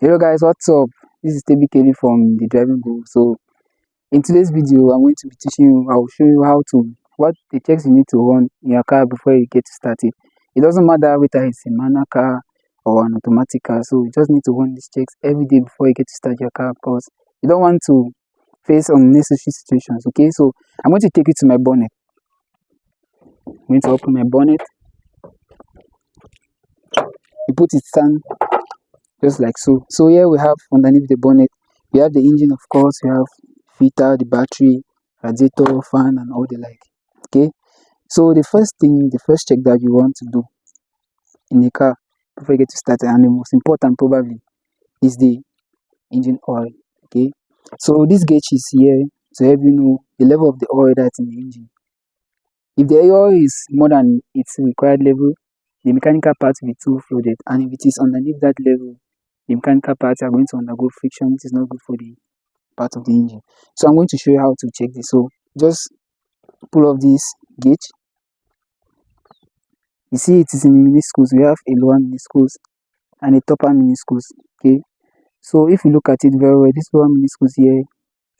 Hello guys, what's up? This is Tebi Kelly from the Driving Guru. So in today's video, I'm going to be teaching you, I will show you what the checks you need to run in your car before you get started. It doesn't matter whether it's a manual car or an automatic car. So you just need to run these checks every day before you get to start your car because you don't want to face unnecessary situations. Okay, so I'm going to take you to my bonnet. I'm going to open my bonnet. You put it stand just like so. So here we have underneath the bonnet, we have the engine, of course, we have filter, the battery, radiator, fan, and all the like. Okay, so the first check that you want to do in a car before you get to start, and the most important probably, is the engine oil. Okay, so this gauge is here to help you know the level of the oil that's in the engine. If the oil is more than its required level, the mechanical parts will be too flooded, and if it is underneath that level, the mechanical parts are going to undergo friction, which is not good for the part of the engine. So I'm going to show you how to check this. So just pull off this gauge. You see it is in meniscus. We have a lower meniscus and a upper meniscus. Okay, so if you look at it very well, this lower meniscus here is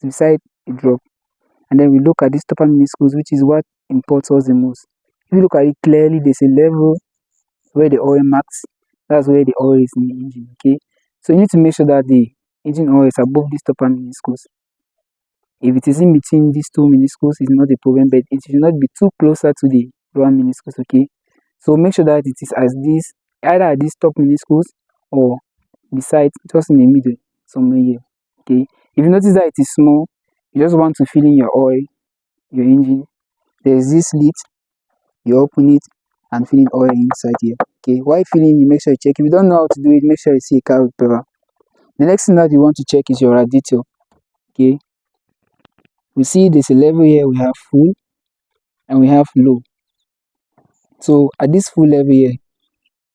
beside a drop, and then we look at this upper meniscus, which is what imports us the most. If you look at it clearly, there's a level where the oil marks. That's where the oil is in the engine. Okay, so you need to make sure that the engine oil is above this upper meniscus. If it is in between these two meniscus, it's not a problem, but it should not be too closer to the lower meniscus. Okay, so make sure that it is either at this top meniscus or beside, just in the middle somewhere here. Okay, if you notice that it is small, you just want to fill in your oil, your engine. There's this lid, you open it and fill in oil inside here. Okay, while filling, you make sure you check. If you don't know how to do it, make sure you see a car repair. The next thing that you want to check is your radiator. Okay, we see there's a level here, we have full and we have low. So at this full level here,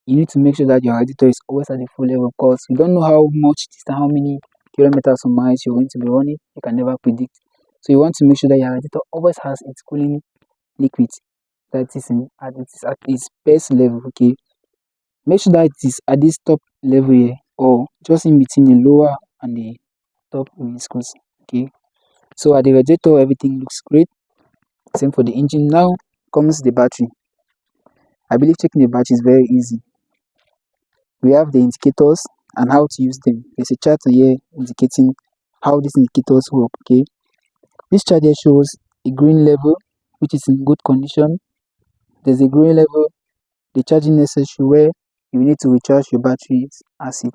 you need to make sure that your radiator is always at the full level, because you don't know how much distance, how many kilometers or miles you're going to be running. You can never predict. So you want to make sure that your radiator always has its cooling liquid that is at its best level. Okay, make sure that it is at this top level here, or just in between the lower and the top meniscus. Okay, so at the radiator everything looks great. Same for the engine. Now comes the battery. I believe checking the battery is very easy. We have the indicators and how to use them. There's a chart here indicating how these indicators work. Okay, this chart here shows a green level, which is in good condition. There's a green level, the charging necessary, where you need to recharge your battery acid.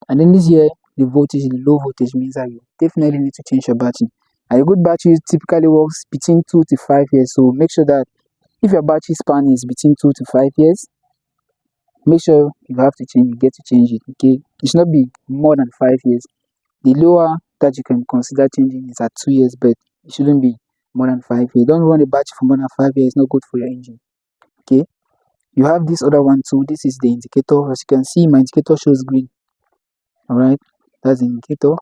And then this here, the voltage, the low voltage, means that you definitely need to change your battery. And a good battery typically works between 2 to 5 years. So make sure that if your battery span is between 2 to 5 years, make sure you get to change it. Okay, it should not be more than 5 years. The lower that you can consider changing is at 2 years, but it shouldn't be more than 5 years. Don't run a battery for more than 5 years. It's not good for your engine. Okay, you have this other one too. This is the indicator. As you can see, my indicator shows green. All right, that's the indicator.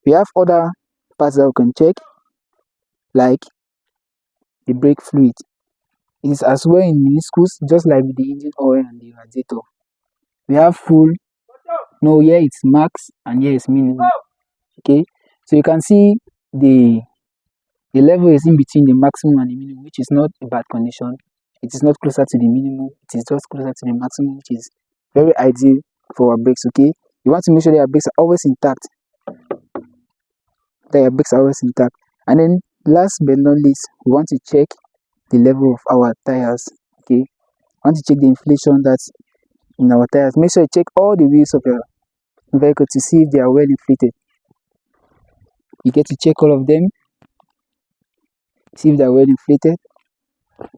We have other parts that we can check, like the brake fluid. It is as well in meniscus, just like with the engine oil and the radiator. We have full, no, here it's max and here it's minimum. Okay, so you can see the level is in between the maximum and the minimum, which is not a bad condition. It is not closer to the minimum, it is just closer to the maximum, which is very ideal for our brakes. Okay, you want to make sure that your brakes are always intact. And then last but not least, we want to check the level of our tires. Okay, we want to check the inflation that's in our tires. Make sure you check all the wheels of your vehicle to see if they are well inflated. You get to check all of them, see if they are well inflated.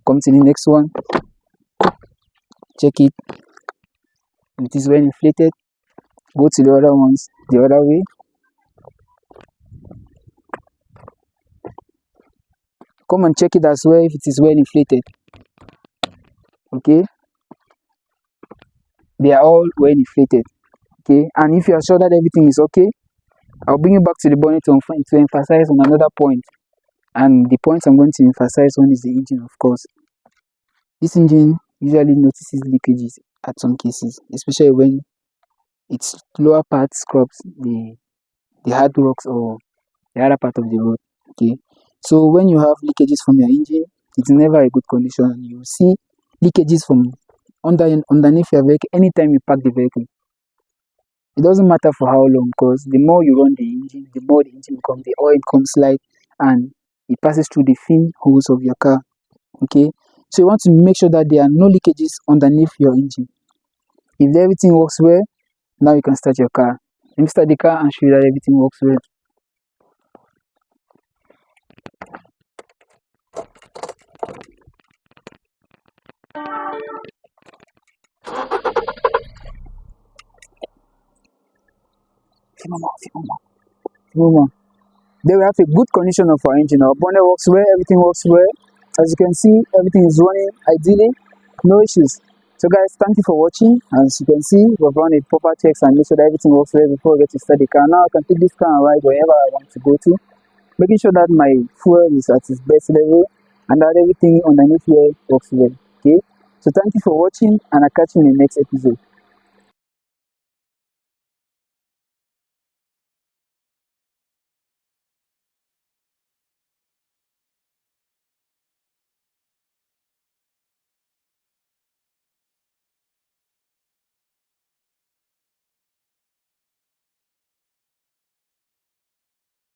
Come to the next one, check it. If it is well inflated, go to the other ones the other way. Come and check it as well if it is well inflated. Okay, they are all well inflated. Okay, and if you are sure that everything is okay, I'll bring you back to the bonnet to emphasize on another point. And the point I'm going to emphasize on is the engine, of course. This engine usually notices leakages at some cases, especially when its lower part scrubs the hard rocks or the other part of the road. Okay. So when you have leakages from your engine, it's never a good condition. You see leakages from underneath your vehicle anytime you park the vehicle. It doesn't matter for how long, because the more you run the engine, the more the engine becomes, the oil becomes light, and it passes through the fin holes of your car. Okay. So you want to make sure that there are no leakages underneath your engine. If everything works well, now you can start your car. Let me start the car and show you that everything works well. Then we have a good condition of our engine. Our bonnet works well, everything works well. As you can see, everything is running ideally, no issues. So guys, thank you for watching. As you can see, we've run a proper checks and make sure that everything works well before we get to start the car. Now I can take this car and ride wherever I want to go to, making sure that my fuel is at its best level and that everything underneath here works well. Okay, so thank you for watching, and I'll catch you in the next episode.